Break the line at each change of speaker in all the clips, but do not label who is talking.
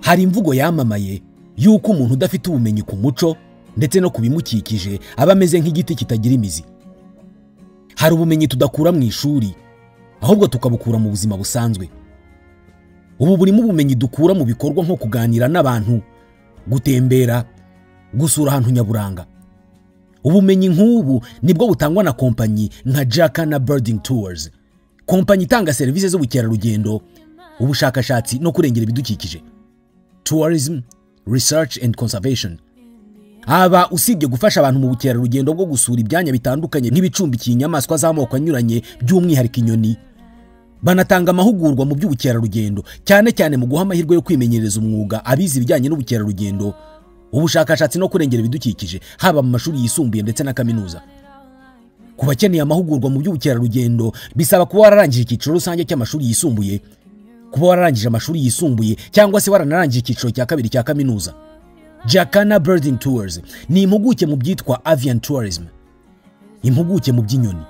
Hari imvugo yamamaye yuko umuntu udafite ubumenyi ku muco ndetse no kubimukikije aba ameze nk'igiti kitagira imizi. Hari ubumenyi tudakura mu ishuri ahubwo tukabukura mu buzima busanzwe. Ubu burimo ubumenyi dukura mu bikorwa nko kuganira n'abantu, gutembera, gusura ahantu nyaburanga. Ubumenyi nk'ubu nibwo butangwa na kompanyi nka Jacana Birding Tours, kompanyi itanga serivisi z'ubukerarugendo, ubushakashatsi no kurengera ibidukikije. Tourism, Research and Conservation. Aba usibye gufasha abantu mu bukerarugendo bwo gusura ibyanya bitandukanye nk'ibicumbikiye inyamaswa z'amoko anyuranye by'umwihariko inyoni, banatanga amahugurwa mu by'ubukerarugendo cyane cyane mu guha amahirwe yo kwimenyereza umwuga abize ibijyanye n'ubukerarugendo, ubushakashatsi no kurengera ibidukikije haba mu mashuri yisumbuye ndetse na kaminuza. Ku bakeneye amahugurwa mu by'ubukerarugendo bisaba kuba wararangije icyiciro rusange cy'amashuri yisumbuye, kuba wararangije amashuri yisumbuye cyangwa se waranarangije icyiciro cya kabiri cya kaminuza. Jacana Birding Tours ni impuguke mu byitwa avian tourism, impuguke mu by'inyoni.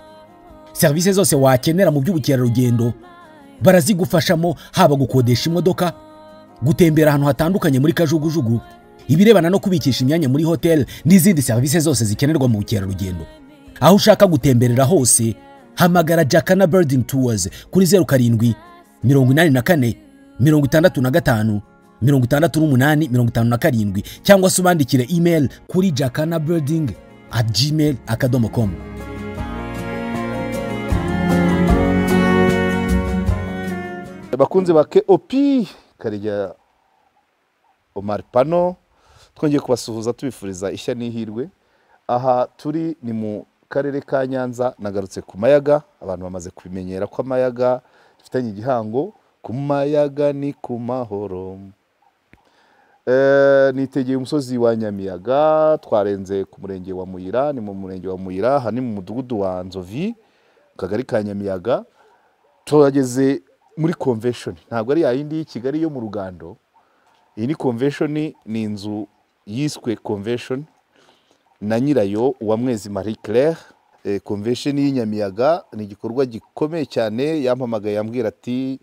Serivisi zose wakenera mu by'ubukerarugendo barazigufashamo, haba gukodesha imodoka, gutembera ahantu hatandukanye muri kajugujugu, ibirebana no kubikisha imyanya muri hotel n'izindi serivisi zose zikenerwa mu bukerarugendo. Aho ushaka gutemberera hose hamagara Jacana Birding Tours kuri 07 84 65 68 cyangwa se ubandikire email kuri jacanabirding@gmail.com.
Bakunze ba KOP Karegeya Omar Pano, twongeye kubasuhuza tubifuriza ishya n'ihirwe. Aha turi ni mu karere ka Nyanza, nagarutse ku mayaga. Abantu bamaze kubimenyera ko amayaga dufitanye igihango. Ku mayaga ni ku mahoro. Nitegeye umusozi wa Nyamiyaga, twarenze ku murenge wa Muyira, ni mu murenge wa Muyira, hani mu mudugudu wa Nzovi, kagari ka Nyamiyaga. Turageze muri convention, ntabwo ari yayindi y'Ikigali yo mu Rugando. Iyi ni convention, ni inzu yiswe convention na nyirayo Uwamwezi Marie Claire. Convention y'Inyamiyaga ni igikorwa gikomeye cyane. Yampamagaye yambwira ati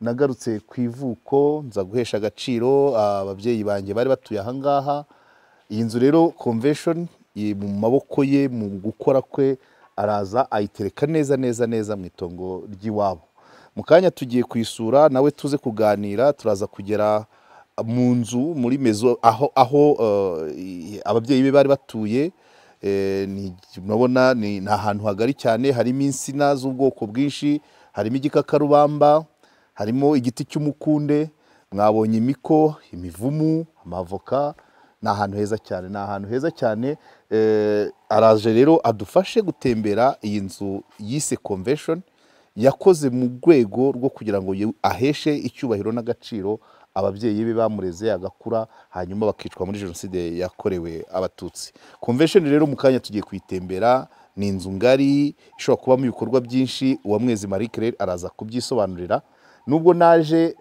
nagarutse ku ivuko, nza guhesha agaciro ababyeyi banjye bari batuye aha ngaha. Iyi nzu rero convention mu maboko ye, mu gukora kwe, araza ayitereka neza mu itongo ry'iwabo. Mu kanya tugiye kwisura nawe tuze kuganira, turaza kugera mu nzu muri mezo aho ababyeyi be bari batuye. Murabona ni ahantu hagari cyane, harimo insina z'ubwoko bwinshi, harimo igikakarubamba, harimo igiti cy'umukunde, mwabonye imiko, imivumu, amavoka. Ni ahantu heza cyane, ni ahantu heza cyane. Araje rero adufashe gutembera iyi nzu yise convention, yakoze mu rwego rwo kugira ngo aheshe icyubahiro n'agaciro ababyeyi be bamureze agakura, hanyuma bakicwa muri jenoside yakorewe abatutsi. Convention rero mu kanya tugiye kwitembera, ni inzu ngari ishobora kubamo ibikorwa byinshi. Uwamwezi Marie Claire araza kubyisobanurira. Nubwo naje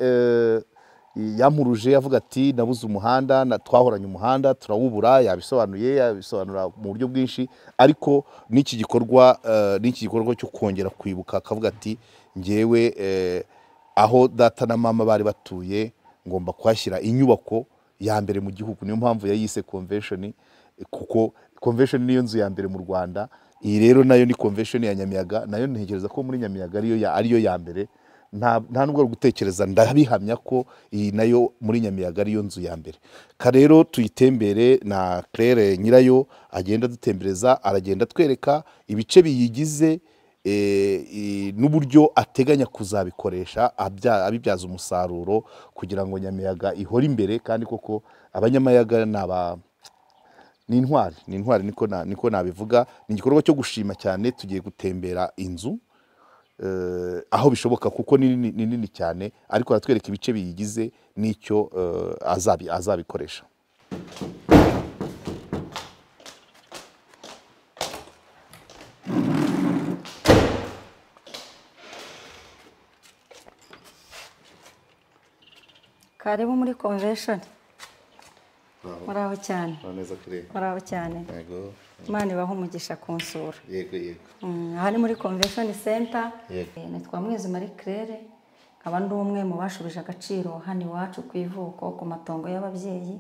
yampuruje avuga ati nabuze umuhanda, twahoranye umuhanda turawubura, yabisobanura mu buryo bwinshi. Ariko n'iki gikorwa cyo kongera kwibuka, akavuga ati ngewe aho data na mama bari batuye ngomba kuhashyira inyubako ya mbere mu gihugu. Niyo mpamvu yayise convention, kuko convention niyo nzu ya mbere mu Rwanda. Iyi rero nayo ni convention ya Nyamiyaga, nayo ntekereza ko muri Nyamiyaga ariyo ya mbere. Nta nubwo gutekereza, ndabihamya ko iyi nayo muri Nyamiyaga ariyo nzu ya mbere. Rero tuyitembere na Claire nyirayo, agenda dutembereza, aragenda twereka ibice biyigize n'uburyo ateganya kuzabikoresha abibyaza umusaruro kugira ngo Nyamiyaga ihore imbere. Kandi koko abanyamayaga ni intwari niko nabivuga. Ni igikorwa cyo gushima cyane. Tugiye gutembera inzu aho bishoboka kuko ni nini cyane, ariko aratwereka ibice biyigize n'icyo azabikoresha.
Karibu muri convention. Muraho cyane. Muraho cyane.
Yego.
Imana ibahe umugisha kunsura.
Yego.
Aha ni muri convention center. Nitwa Uwamwezi Marie Claire, nkaba ndi umwe mu bashubije agaciro hano iwacu ku ivuko ku matongo y'ababyeyi.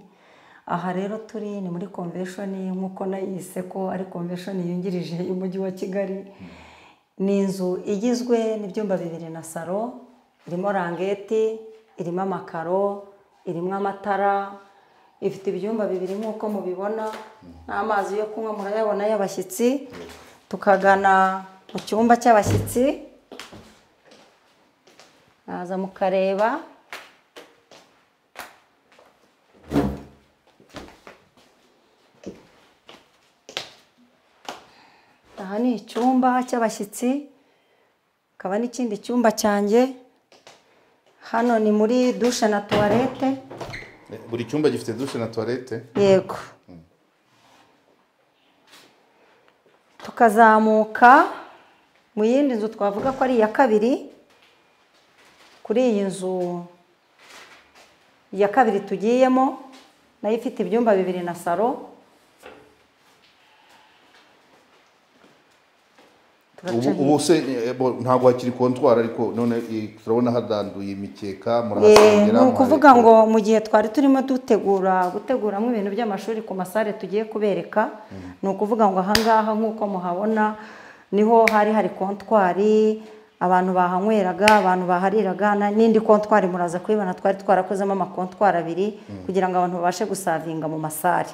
Aha rero turi ni muri convention nk'uko nayise ko ari convention yungirije y'umujyi wa Kigali. Ni inzu igizwe n'ibyumba 2 na salo, irimo rangeti, irimo amakaro, irimo amatara, ifite ibyumba 2 nk'uko mubibona, n'amazi yo kunywa murayabona y'abashyitsi. Tukagana mu cyumba cy'abashyitsi, naza mukareba. Aha ni icyumba cy'abashyitsi, akaba n'ikindi cyumba cyanjye. Hano ni muri dushe na toilette.
Buri cyumba gifite dushe na toilette?
Yego. Tukazamuka mu yindi nzu twavuga ko ari iya kabiri. Kuri iyi nzu ya kabiri tugiyemo, nayo ifite ibyumba 2 na salo.
Ubu se ntabwo hakiri kontwara, ariko none turabona hadanduye imikeka murahasengera.
Ni ukuvuga ngo mu gihe twari turimo guteguramo ibintu by'amashuri ku masare tugiye kubereka, ni ukuvuga ngo ahangaha nk'uko muhabona niho hari kontwari, abantu bahanyweraga, abantu bahariraga, n'indi kontwari muraza kuyibona twari twarakozemo amakontwari 2 kugira ngo abantu babashe gusavinga mu masare.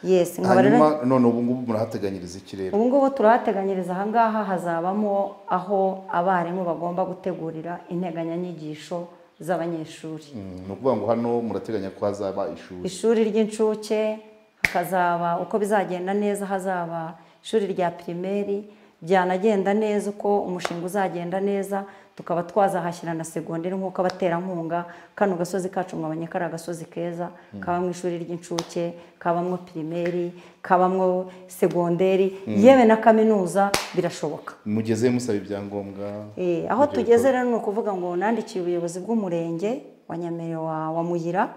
Yes,
hanyuma none ubu ngubu murahateganyiriza iki rero?
Ubu ngubu turahateganyiriza ahangaha hazabamo aho abarimu bagomba gutegurira integanyanyigisho z'abanyeshuri.
Ni ukuvuga ngo hano murateganya ko hazaba
ishuri ry'incuke, hakazaba uko bizagenda neza hazaba ishuri rya primaire, byanagenda neza uko umushinga uzagenda neza tukaba twazahashyira na segonderi nk'uko abaterankunga. Kano gasozi kacu mwabonye kari agasozi keza, kabamwo ishuri ry'incuke, kabamwo primaire, kabamwo segonderi, yewe na kaminuza birashoboka.
Mugeze musaba ibyangombwa?
Aho tugeze rero ni ukuvuga ngo nandikiye ubuyobozi bw'umurenge wa Nyamere wa Muyira,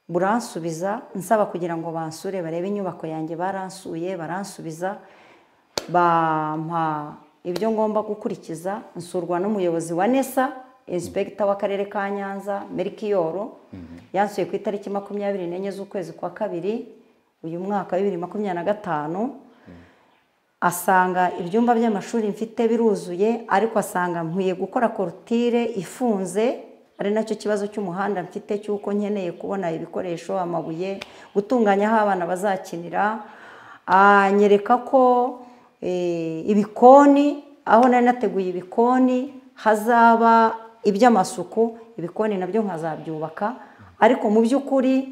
buransubiza nsaba kugira ngo bansure barebe inyubako yanjye. Baransuye baransubiza, bampa ibyo ngomba gukurikiza. Nsurwa n'umuyobozi wa NESA, inspector w'akarere ka Nyanza, Melchior. Yansuye ku itariki 24 z'ukwezi kwa kabiri uyu mwaka 2025. Asanga ibyumba by'amashuri mfite biruzuye, ariko asanga nkwiye gukora korutire ifunze. Ari nacyo kibazo cy'umuhanda mfite cy'uko nkeneye kubona ibikoresho, amabuye, gutunganya aho abana bazakinira. Anyereka ko ibikoni, aho nari nateguye ibikoni hazaba iby'amasuku, ibikoni nabyo nkazabyubaka. Ariko mu by'ukuri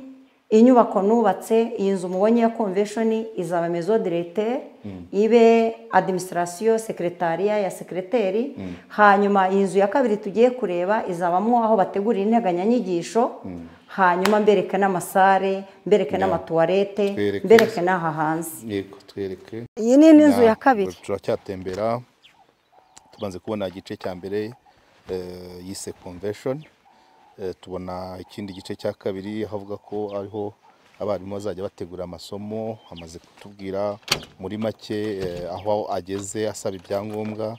inyubako nubatse, iyi nzu mubonye ya convention izaba maison de l'État, ibe administration secretariat ya secrétaire. Hanyuma iyi nzu ya kabiri tugiye kureba izabamo aho bategurira integanyanyigisho, hanyuma mbereke n'amasare, mbereke n'amatoilette, mbereke n'aha hanze.
Yego, twereke.
Iyi ni inzu ya kabiri.
Turacyatembera, tubanze kubona igice cya mbere yise convention. Tubona ikindi gice cya kabiri havuga ko ariho abarimu bazajya bategura amasomo. Amaze kutubwira muri make aho ageze asaba ibyangombwa,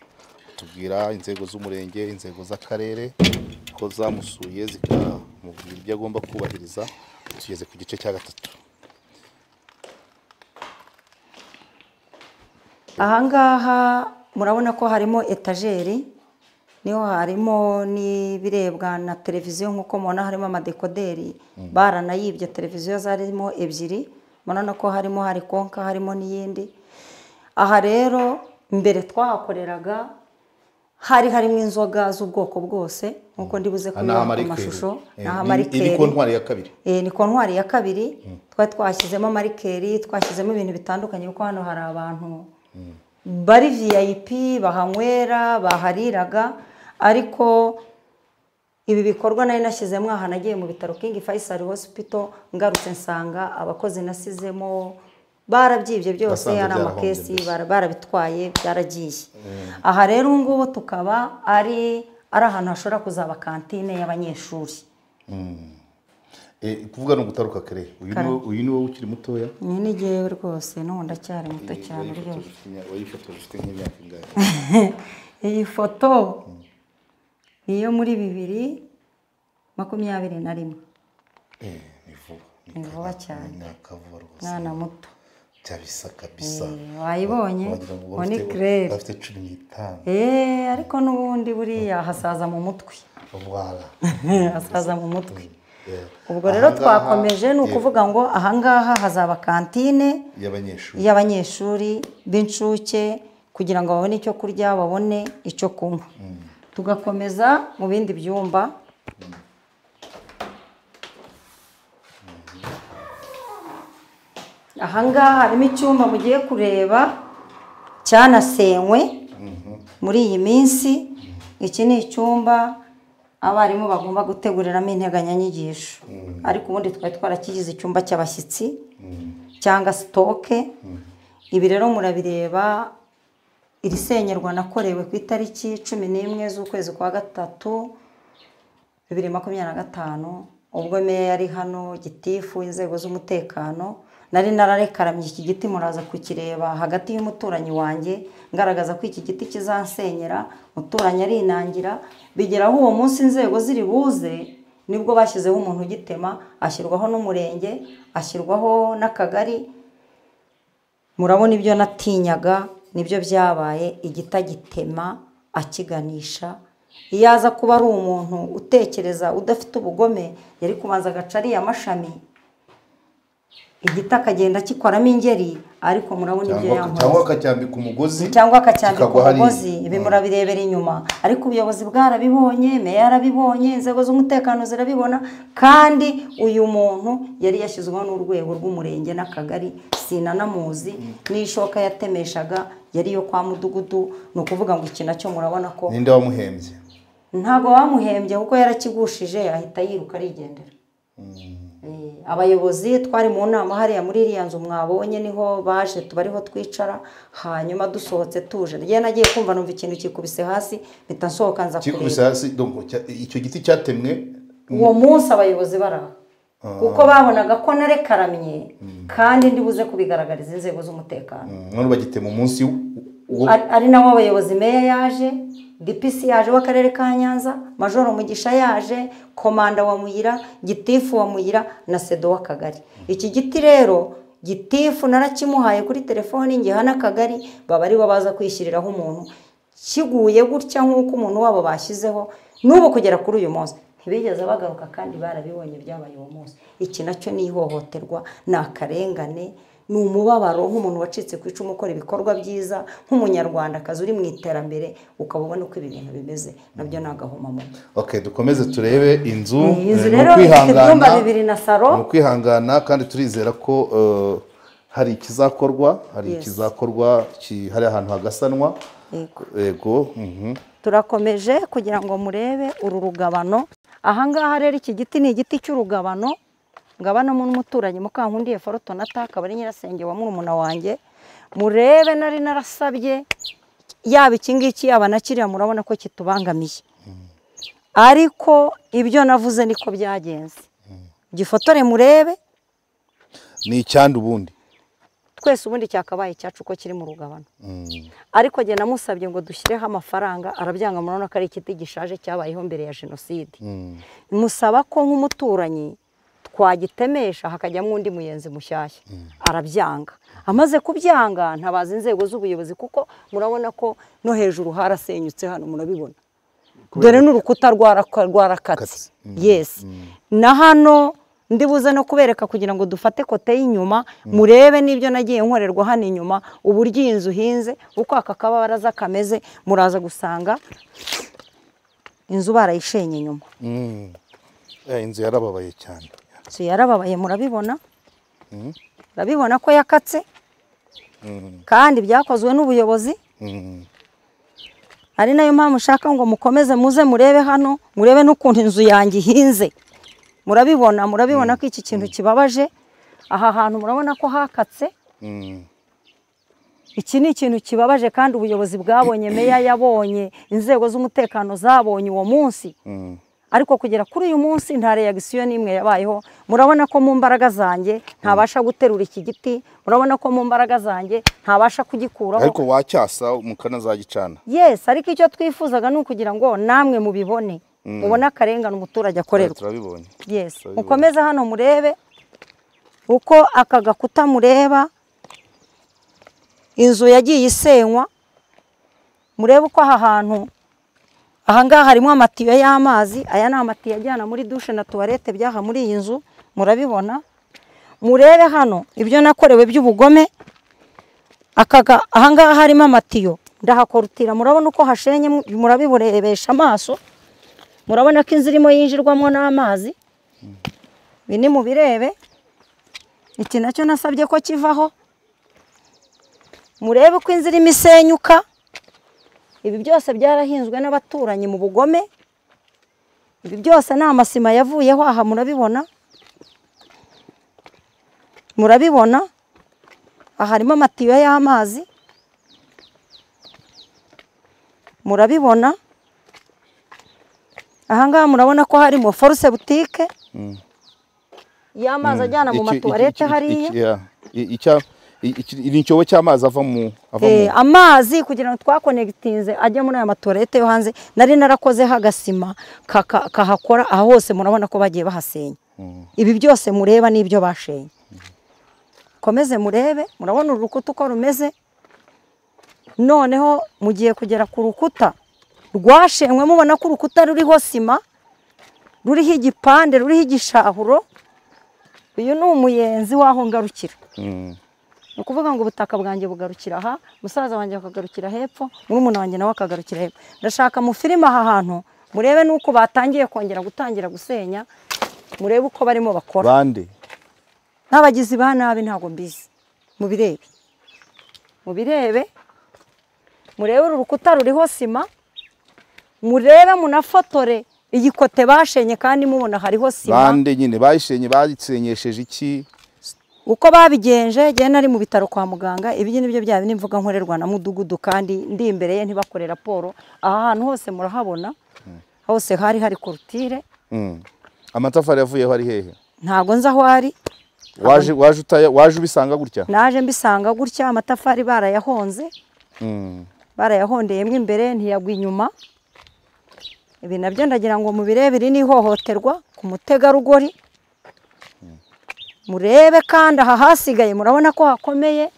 tubwira inzego z'umurenge, inzego z'akarere ko zamusuye zikamubwira ibyo agomba kubahiriza. Tugeze ku gice cya gatatu.
Ahangaha murabona ko harimo etageri, niho harimo n'ibirebwa na televiziyo. nk'uko mubona harimo amadekoderi, baranayibye televiziyo zarimo 2. murabona ko hari konka, harimo n'iyindi. Aha rero mbere twahakoreraga harimo inzoga z'ubwoko bwose nk'uko ndibuze kubona ku mashusho.
Ni kontwari ya kabiri.
Ni kontwari ya kabiri. Twari twashyizemo marikeri, twashyizemo ibintu bitandukanye kuko hano hari abantu bari VIP bahanywera, bahariraga. Ariko ibi bikorwa nari nashyizemo aha, nagiye mu bitaro King Faisal Hospital, ngarutse nsanga abakozi nasizemo barabyibye byose, ari amakesi barabitwaye, byaragiye. Aha rero ngubu tukaba ari ahantu hashobora kuzaba kantine y'abanyeshuri.
Kuvuga no gutaruka kare. Uyu ni wowe ukiri mutoya?
Ni ngewe rwose, no ndacyari muto cyane rwose.
Wayifotoje ufite nk'imyaka ingahe?
Iyi foto niyo muri 2021.
Ni
vuba cyane.
Ni akavuga rwose.
Mwana muto.
Cyabisa kabisa.
Wayibonye? Oni claire.
Bafite 15.
Ariko n'ubundi buriya hasaza mu mutwe.
Voilà.
Hasaza mu mutwe. Ubwo rero twakomeje ni ukuvuga ngo ahangaha hazaba kantine y'abanyeshuri b'incuke kugira ngo babone icyo kurya babone icyo kunywa. Tugakomeza mu bindi byumba. Ahangaha harimo icyumba mugiye kureba cyanasenywe muri iyi minsi. Iki ni icyumba abarimu bagomba guteguriramo integanyanyigisho, ariko ubundi twari twarakigize icyumba cy'abashyitsi cyangwa sitoke. Ibi rero murabireba, iri senyerwa nakorewe ku itariki 11 z'ukwezi kwa gatatu 2025, ubwo meya yari hano, gitifu, inzego z'umutekano. Nari nararekaramye iki giti, muraza kukireba hagati y'umuturanyi wanjye, ngaragaza ko iki giti kizansenyera. Umuturanyi arinangira, bigeraho uwo munsi inzego ziri buze nibwo bashyizeho umuntu ugitema, ashyirwaho n'umurenge, ashyirwaho n'akagari. Murabona ibyo natinyaga nibyo byabaye, igitagitema akiganisha. Iyo aza kuba ari umuntu utekereza udafite ubugome, yari kubanza agaca ariya mashami, igiti akagenda kikoramo ingeri. Ariko murabona ibyo yankoze,
cyangwa akacyambika umugozi,
ibi murabirebera inyuma. Ariko ubuyobozi bwarabibonye, meya yarabibonye, inzego z'umutekano zirabibona, kandi uyu muntu yari yashyizweho n'urwego rw'umurenge n'akagari, sinanamuzi. N'ishoka yatemeshaga yari yo kwa mudugudu. Ni ukuvuga ngo iki nacyo murabona ko
ninde wamuhembye?
Ntago wamuhembye kuko yarakigushije ahita yiruka arigendera. Abayobozi twari mu nama hariya muri iriya nzu mwabonye, niho baje tubariho twicara. Hanyuma dusohotse tuje, ngiye nagiye kumva numva ikintu kikubise hasi, mpita nsohoka nza kureba.
Kikubise hasi, donc icyo giti cyatemwe
uwo munsi abayobozi baraho, kuko babonaga ko narekaramye kandi ndibuze kubigaragariza inzego z'umutekano.
None bagitema umunsi
ari nawo abayobozi, meya yaje, DPC yaje w'akarere ka Nyanza, Majoro Mugisha yaje, komanda wa Muyira, gitifu wa Muyira na sedo w'akagari. Iki giti rero gitifu narakimuhaye kuri telefoni, ngiye hana akagari, baba ari bo baza kwishyiriraho umuntu. Kiguye gutya nk'uko umuntu wabo bashyizeho, n'ubu kugera kuri uyu munsi ntibigeze bagaruka, kandi barabibonye byabaye uwo munsi. Iki nacyo ni ihohoterwa, ni akarengane, ni umubabaro nk'umuntu wacitse ku icumu ukora ibikorwa byiza, nk'umunyarwandakazi uri mu iterambere, ukaba ubona uko ibi bintu bimeze, nabyo ni agahomamunwa.
Okay, dukomeze turebe inzu.
Rero ibyumba 2 na saro.
Ni kwihangana, kandi turizera ko hari ikizakorwa, hari ahantu hagasanwa. Yego.
Turakomeje kugira ngo murebe uru rugabano. Ahangaha rero iki giti ni igiti cy'urugabano. Ngabana mu muturanyi Mukankundiye Fortunata, akaba ari nyirasenge wa murumuna wanjye. Murebe nari narasabye yaba iki ngiki yaba nakiriya, murabona ko kitubangamiye. Ariko ibyo navuze niko byagenze. Gifotore murebe.
Ni icyandi ubundi.
Twese ubundi cyakabaye cyacu ko kiri mu rugabano. Ariko je namusabye ngo dushyireho amafaranga, arabyanga. Murabona ko ari ikiti gishaje cyabayeho mbere ya jenoside. Musaba ko nk'umuturanyi twagitemesha hakajyamo undi muyenzi mushyashya, arabyanga. Amaze kubyanga ntabaza inzego z'ubuyobozi, kuko murabona ko no hejuru harasenyutse, hano murabibona, dore n'urukuta rwarakatse. Yes. Na hano ndibuze no kubereka kugira ngo dufate kote y'inyuma, murebe n'ibyo nagiye nkorerwa hano inyuma, uburyo iyi nzu hinze, uko aka kabaraza kameze. Muraza gusanga inzu barayishenye inyuma.
Inzu yarababaye cyane.
Yarababaye, murabibona. Urabibona ko yakatse, kandi byakozwe n'ubuyobozi. Ari nayo mpamvu ushaka ngo mukomeze muze murebe hano, murebe n'ukuntu inzu yanjye ihinze. Murabibona ko iki kintu kibabaje. Aha hantu murabona ko hakatse. Iki ni ikintu kibabaje, kandi ubuyobozi bwabonye, meya yabonye, inzego z'umutekano zabonye uwo munsi. ariko kugera kuri uyu munsi nta reaction n'imwe yabayeho. Murabona ko mu mbaraga zanjye ntabasha guterura iki giti, murabona ko mu mbaraga zanjye ntabasha kugikuraho.
ariko wacyasa mukanazagicana.
Yes, ariko icyo twifuzaga ni ukugira ngo namwe mubibone, mubone akarengane umuturage akorerwa.
Turabibonye.
Yes, mukomeze hano murebe uko aka gakuta mureba inzu yagiye isenywa, murebe uko aha hantu ahangaha harimo amatiyo y'amazi. Aya ni amatiyo ajyana muri dushe na tuwarete byaha muri iyi nzu, murabibona. Murebe hano ibyo nakorewe by'ubugome, ahangaha harimo amatiyo ndahakorutira, murabona uko hashenye, murabiburebesha amaso, murabona ko inzu irimo yinjirwamo n'amazi. Ibi ni mubirebe. Iki nacyo nasabye ko kivaho, murebe ko inzu irimo isenyuka. Ibi byose byarahinzwe n'abaturanyi mu bugome, ibi byose ni amasima yavuyeho aha, murabibona, murabibona. Aha harimo amatiyo y'amazi, murabibona. Ahangaha murabona ko harimo force boutique y'amazi ajyana mu matuwarete hariya.
Iri icyobo cy'amazi ava mu
amazi kugira ngo twakonegitinze ajya muri aya matuwarete yo hanze. Nari narakozeho agasima kahakora aha hose, murabona ko bagiye bahasenya. Ibi byose mureba n'ibyo bashenye. Komeze murebe, murabona urukuta uko rumeze. Noneho mugiye kugera ku rukuta rwashenywe, mubona ko urukuta ruriho sima, ruriho igipande, ruriho igishahuro. Uyu ni umuyenzi waho ngarukira. Ni ukuvuga ngo ubutaka bwanjye bugarukira aha, musaza wanjye akagarukira hepfo, murumuna wanjye nawe akagarukira hepfo. Ndashaka mu filime aha hantu murebe nuko batangiye gutangira gusenya, murebe uko barimo bakora.
Bande
n'abagizi ba nabi ntago mbizi. Mubirebe, murebe urukuta ruriho sima, murebe munafotore igikote bashenye kandi mubona hariho sima.
Bande nyine bayishenye, bayisenyesheje iki?
Uko babigenje, je nari mu bitaro kwa muganga. Ibi nibyo byabi nimvuga nkorerwa na mudugudu, kandi ndi imbere ye ntibakore raporo. Aha hantu hose murahabona, hose hari korutire.
Amatafari yavuyeho ari hehe?
Ntago nza aho ari.
Waje ubisanga gutya?
Naje mbisanga gutya, amatafari barayahonze. Barayahondeyemo imbere, ntiyagwa inyuma. Ibi nabyo ndagira ngo mubirebe, iri ni ihohoterwa ku mutegarugori. Murebe kandi aha hasigaye murabona ko hakomeye.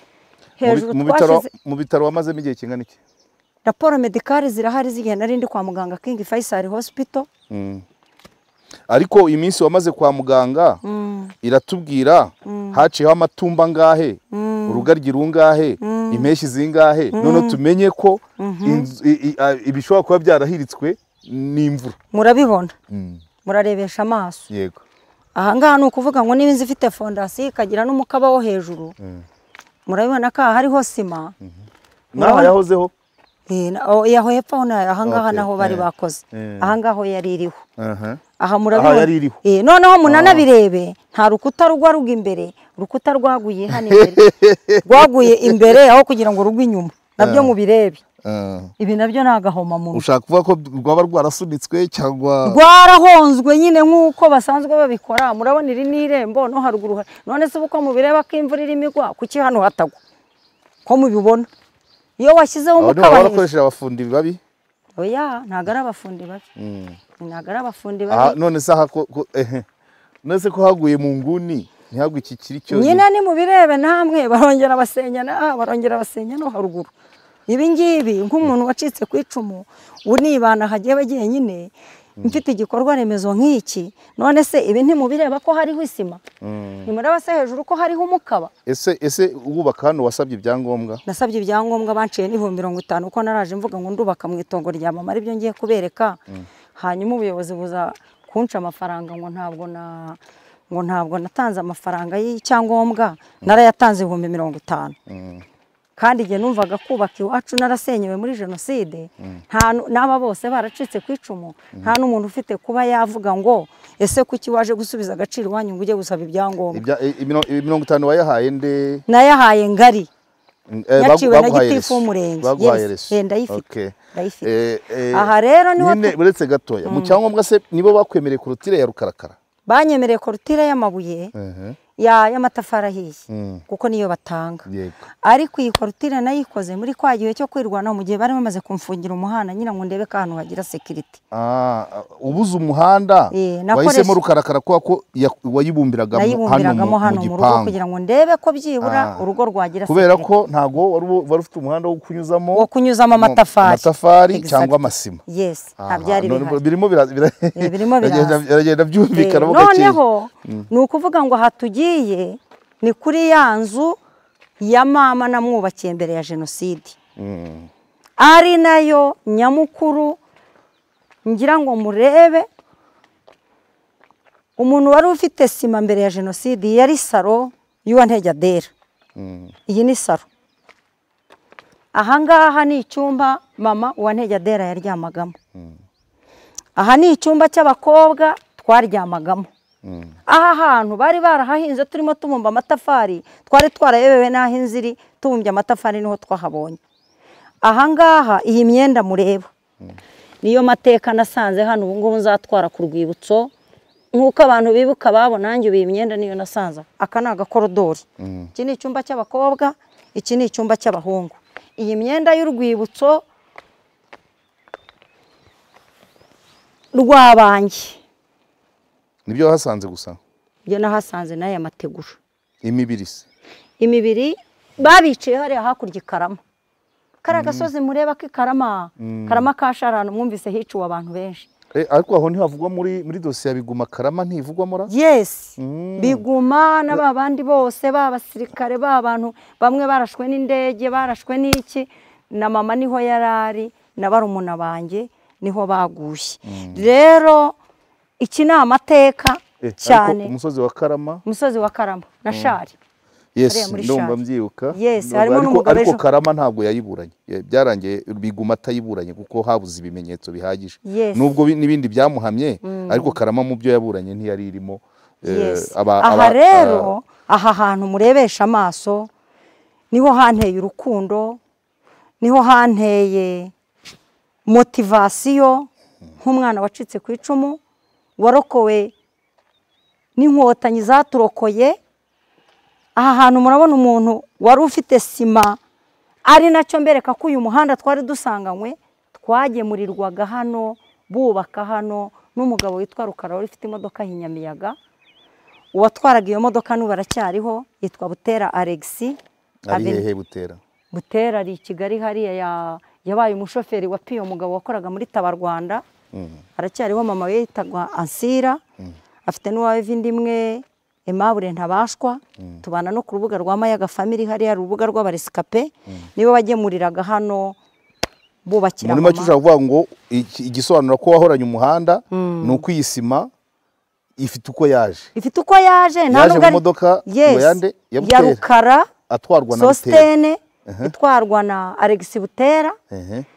Hejuru twashize
mu bitaro wamazemo igihe kingana iki?
Raporo medicale zirahari zigiye nari ndi kwa muganga King Faisal Hospital.
Ariko iminsi wamaze kwa muganga iratubwira haciyeho amatumba ngahe, urugaryi rungahe, impeshyi zingahe, none tumenye ko ibishobora kuba byarahiritswe n'imvura.
Murabibona, murarebesha amaso.
Yego.
Ahangaha ni ukuvuga ngo niba inzu ifite fondasiyo ikagira n'umukaba wo hejuru, murabibona ko hariho sima.
Naho yahozeho?
Yaho hepfo ahangaha naho bari bakoze. Ahangaho yari iriho. Aha murabibona. Noneho munanabirebe, nta rukuta rugwa imbere, urukuta rwaguye hano imbere. Rwaguye imbere aho kugira ngo rugwe inyuma. Nabyo mubirebe. Ibi nabyo nagahoma mu.
Ushaka kuvuga ko rwaba rwarasunitswe cyangwa
rwarahonzwe nyine nk'uko basanzwe babikora. Murabona iri ni irembo no haruguru. None se uko mubireba ko imvura irimo igwa, kuki hano hatagwa? Ko mubibona iyo washyizeho umukaba
barakoresheje abafundi babi?
Oya, ntago ari abafundi babi. Ntago ari abafundi babi.
None se none se ko haguye mu nguni ntihagwe iki kiri cyo
nyine ni mubirebe namwe. Barongera basenya no haruguru. Ibi ngibi nk'umuntu wacitse ku icumu, unibana hagiye bagiye nyine mfite igikorwa remezo nk'iki. None se ibi ntimubireba ko hariho isima? Nimureba se hejuru ko hariho umukaba?
Ese ububaka hano wasabye ibyangombwa?
Nasabye ibyangombwa, banciye n'ibihumbi 50 uko naraje mvuga ngo ndubaka mu itongo rya mama, ari byo ngiye kubereka. Hanyuma ubuyobozi buza kunca amafaranga ngo ntabwo natanze amafaranga y'icyangombwa, narayatanze 50. Kandi igihe numvaga kubaka iwacu narasenyewe muri jenoside, n'aba bose baracitse ku icumu, nta n'umuntu ufite kuba yavuga ngo ese kuki waje gusubiza agaciro iwanyu ngo ujye gusaba ibyangombwa.
50 wayahaye nde?
Nayahaye ngari nyaciwe na gitifu w'umurenge ndayifite aha rero niho
nyine uretse gatoya mu cyangombwa se nibo bakwemereye korutire ya rukarakara
banyemereye korutire y'amabuye y'amatafari ahiye kuko niyo batanga ariko iyi korutire nayikoze muri kwa gihe cyo kwirwanaho mu gihe bari bamaze kumfungira umuhanda nyina ngo ndebe ko ahantu hagira security
ubuze umuhanda wahisemo rukarakara ko wayibumbiragamo
hano mu rugo kugira ngo ndebe ko byibura urugo rwagira
kubera ko ntago wari ufite umuhanda wo
kunyuzamo amatafari
cyangwa amasima
ntabyari
birimo biragenda byumvikana
noneho ni ukuvuga ngo hatugiye ni kuri ya nzu ya mama namwubakiye mbere ya jenoside ari nayo nyamukuru ngira ngo murebe umuntu wari ufite sima mbere ya jenoside yari saro y'Uwantege Adera iyi ni saro ahangaha ni icyumba mama Uwantege Adera yaryamagamo aha ni icyumba cy'abakobwa twaryamagamo aha hantu bari barahahinze turimo tubumba amatafari twari twarayebewe n'aho inziri tubumbye amatafari niho twahabonye ahangaha iyi myenda mureba niyo mateka nasanze hano ubu ngubu nzatwara ku rwibutso nk'uko abantu bibuka babo nanjye iyi myenda niyo nasanze aka ni agakorodori iki ni icyumba cy'abakobwa iki ni icyumba cy'abahungu iyi myenda y'urwibutso rwabanjye
nibyo wahasanze gusa
ibyo nahasanze n'aya mategura
imibiri
babiciye hariya hakurya ikarama kariya gasozi mureba k'ikarama karama kasharana mwumvise hiciwe abantu benshi
ariko aho ntihavugwa muri dosiye ya Biguma Karama ntivugwamo ra
Biguma n'aba bandi bose b'abasirikare b'abantu bamwe barashwe n'indege barashwe n'iki na mama niho yarari na barumuna banjye niho bagushye rero iki ni amateka cyane
umusozi wa Karama
na Shari
ndumva mbyibuka
harimo n'umugabo
ariko Karama ntabwo yayiburanye byarangiye Biguma atayiburanye kuko habuze ibimenyetso bihagije nubwo n'ibindi byamuhamye ariko Karama mu byo yaburanye ntiyari irimo
aha rero aha hantu murebesha amaso niho hanteye urukundo niho hanteye motivasiyo nk'umwana wacitse ku icumu warokowe n'inkotanyi zaturokoye aha hantu murabona umuntu wari ufite sima ari nacyo mbereka ko uyu muhanda twari dusanganywe twagemurirwaga hano bubaka hano n'umugabo witwa Rukara wari ufite imodoka Nyamiyaga uwatwaraga iyo modoka n'ubu aracyariho yitwa Butera Alexis
ari hehe
Butera ari i Kigali hariya yabaye umushoferi wa Piyo mugabo wakoraga muri Tabarwanda aracyariho mama we yitagwa Ansira afite n'uwawe vindimwe Aimable Ntabashwa tubana no ku rubuga rwa Mayaga Family hariya rubuga rw'abaresikape nibo bagemuriraga hano bubakira
mama muri macyo uvuga ngo igisobanura ko wahoranye umuhanda nuko iyisima ifite uko yaje
nta
mu modoka yande
ya Rukara
atwarwa na
Sostene itwarwa na Alexis Butera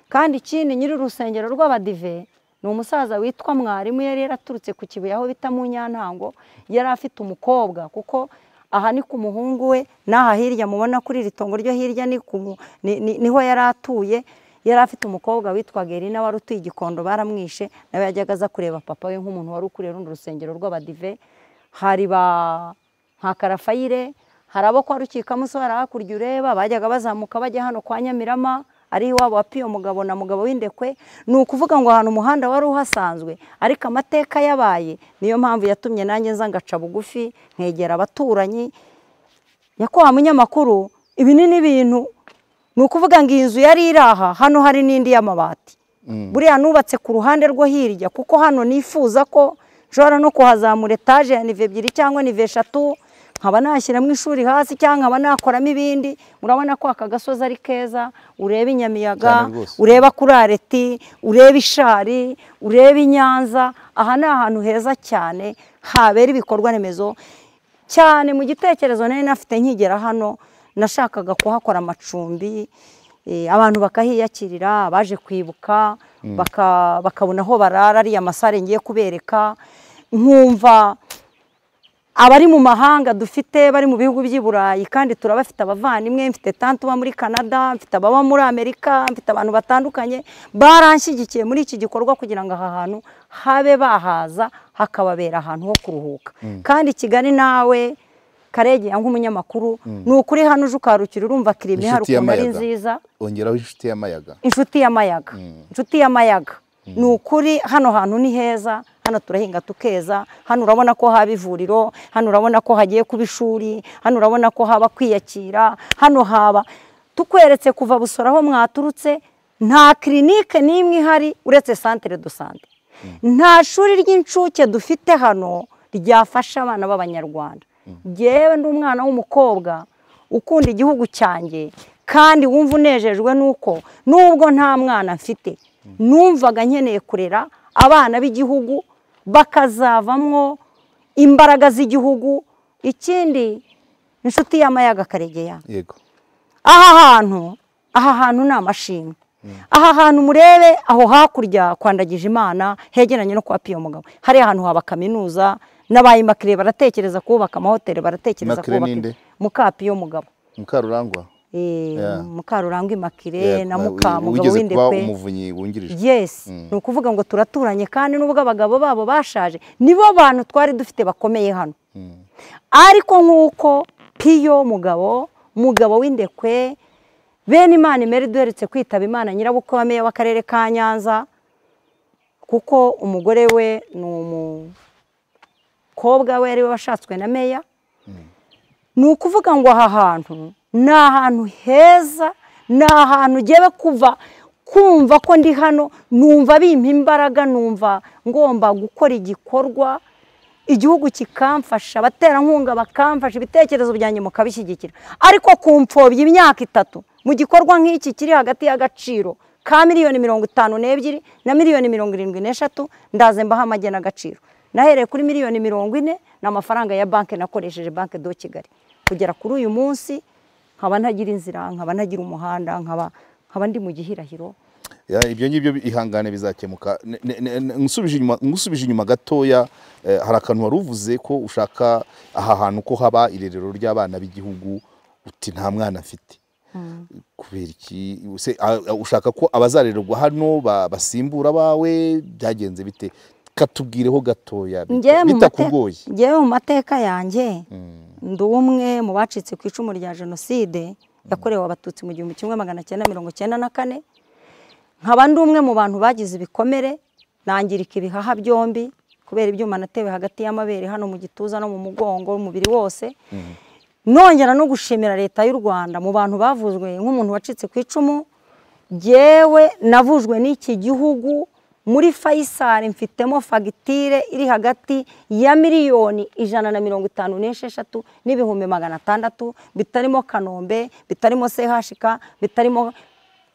kandi ikindi nyiri urusengero rw'abadive ni umusaza witwa Mwarimu yari yaraturutse ku Kibuye aho bita mu Nyantango yari afite umukobwa kuko aha ni ku muhungu we n'aha hirya mubona kuri iri tongo ryo hirya niho yari atuye yari afite umukobwa witwa Gerina wari utuye Igikondo baramwishe nawe yajyaga aza kureba papa we nk'umuntu wari ukuriye rundi rusengero rw'abadive hari nka Karafayire hari abo kwa Rukikamusore hakurya ureba bajyaga bazamuka bajya hano kwa Nyamirama ari iwabo wa Piyo mugabo na mugabo w'Indekwe ni ukuvuga ngo ahantu umuhanda wari uhasanzwe ariko amateka yabaye niyo mpamvu yatumye nanjye nza ngaca bugufi nkegera abaturanyi nyakubahwa munyamakuru ibi ni ibintu ni ukuvuga ngo iyi nzu yari iraha hano hari n'indi y'amabati buriya nubatse ku ruhande rwo hirya kuko hano nifuza ko nshobora no kuhazamura etaje ya nive 2 cyangwa nive 3 nkaba nashyiramo ishuri hasi cyangwa nkaba nakoramo ibindi murabona ko aka gasozi ari keza ureba Nyamiyaga ureba kuri Areti ureba Ishari ureba Nyanza aha ni ahantu heza cyane habera ibikorwa remezo cyane mu gitekerezo nari nafite nkigera hano nashakaga kuhakora amacumbi abantu bakahiyakirira baje kwibuka bakabona aho barara ari amasare ngiye kubereka nkumva abari mu mahanga dufite bari mu bihugu by'i Burayi kandi turabafite abavandimwe, mfite tante uba muri Canada, mfite ababa muri Amerika, mfite abantu batandukanye baranshyigikiye muri iki gikorwa kugira ngo aha hantu habe bahaza hakababera ahantu ho kuruhuka. Kandi Kigali nawe Karege nk'umunyamakuru ni ukuri hano uje ukarukira urumva kirime hari ukuntu ari nziza.
Ongeraho inshuti y'amayaga.
Inshuti y'amayaga. Inshuti y'amayaga. Ni ukuri hano hantu ni heza, hano turahinga tukeza, hano urabona ko haba ivuriro, hano urabona ko hagiye kuba ishuri, hano urabona ko haba kwiyakira, hano haba tukweretse kuva Busoro aho mwaturutse nta clinique n'imwe ihari uretse centre de santé. Nta shuri ry'incuke dufite hano ryafasha abana b'Abanyarwanda. Jewe ndi umwana w'umukobwa ukunda igihugu cyanjye kandi wumva unejejwe nuko nubwo nta mwana mfite numvaga nkeneye kurera abana b'igihugu bakazavamwo imbaraga z'igihugu. Ikindi inshuti y'amayaga Karegeya.
Yego.
Aha hantu ni amashimwe. Aha hantu murebe aho hakurya kwandagije Imana hegeranye no kwa Piyo Mugabo. Hari ahantu haba kaminuza n'abayimakire baratekereza kubaka amahoteli, baratekereza kubaka Mukapiyo Mugabo.
Mukarurangwa.
Mukarurangwa Imakire na Mukamugabo w'Indekwe.
Umuvunyi wungirije.
Yes. Ni ukuvuga ngo turaturanye kandi nubwo abagabo babo bashaje nibo bantu twari dufite bakomeye hano. Ariko nk'uko Piyo Mugabo w'Indekwe bene Imana Imeri duheretse kwitaba Imana nyirabukwe wa meya w'akarere ka Nyanza, kuko umugore we ni umukobwa we ari we washatswe na meya. Ni ukuvuga ngo aha hantu ni ahantu heza, ni ahantu ugiye kuva kumva ko ndi hano numva bimpa imbaraga, numva ngomba gukora igikorwa igihugu kikamfasha, abaterankunga bakamfasha, ibitekerezo byanjye mukabishyigikira. Ariko kumpfobya imyaka 3 mu gikorwa nk'iki kiri hagati y'agaciro ka $52 na $73 ndaze mbaha amagena agaciro. Nahereye kuri $40 n'amafaranga ya banke nakoresheje Banque de Kigali kugera kuri uyu munsi nkaba ntagira inzira, nkaba ntagira umuhanda, nkaba ndi mu gihirahiro.
Ibyo ngibyo ihangane bizakemuka. Ngusubije inyuma gatoya, hari akantu wari uvuze ko ushaka aha hantu ko haba irerero ry'abana b'igihugu, uti nta mwana afite. Kubera iki ushaka ko abazarererwa hano basimbura bawe? Byagenze bite? Katubwireho gatoya bitakugoye.
Ngewe mu mateka yanjye ndi umwe mu bacitse ku icumu rya Jenoside yakorewe Abatutsi mu 1994. Nkaba ndi umwe mu bantu bagize ibikomere, nangirika ibihaha byombi kubera ibyuma natewe hagati y'amabere hano mu gituza no mu mugongo umubiri wose. Nongera no gushimira leta y'u Rwanda mu bantu bavuzwe nk'umuntu wacitse ku icumu. Jewe navujwe n'iki gihugu muri Faisal mfitemo fagitire iri hagati ya $156,000 n'ibihumbi 600 bitarimo Kanombe, bitarimo CHK, bitarimo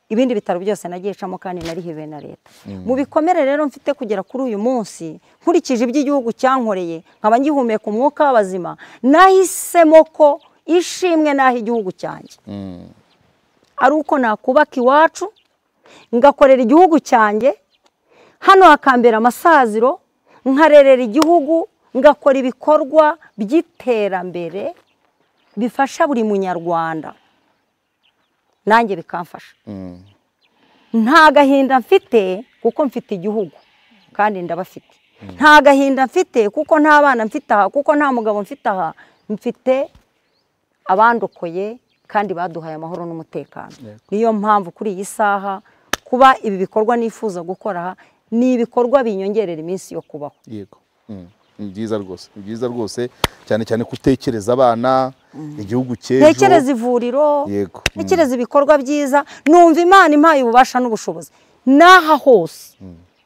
ibindi bitaro byose nagiyecamo kandi narihiwe na leta. Mu bikomere rero mfite kugera kuri uyu munsi nkurikije iby'igihugu cyankoreye nkaba ngihumeka umwuka w'abazima, nahisemo ko ishimwe naho igihugu cyanjye ari uko nakubaka iwacu ngakorera igihugu cyanjye, hano hakambera amasaziro, nkarerera igihugu, ngakora ibikorwa by'iterambere bifasha buri munyarwanda, nanjye bikamfasha. Nta gahinda mfite kuko mfite igihugu kandi ndabafite. Nta gahinda mfite kuko nta bana mfite aha, kuko nta mugabo mfite aha. Mfite abandokoye kandi baduhaye amahoro n'umutekano. Niyo mpamvu kuri iyi saha kuba ibi bikorwa nifuza gukora ni ibikorwa binyongerera iminsi yo kubaho.
Yego. Byiza rwose, byiza rwose, cyane cyane kutekereza abana, igihugu cyejo,
tekereza ivuriro,
yego,
tekereza ibikorwa byiza. Numva Imana impaye ububasha n'ubushobozi naha hose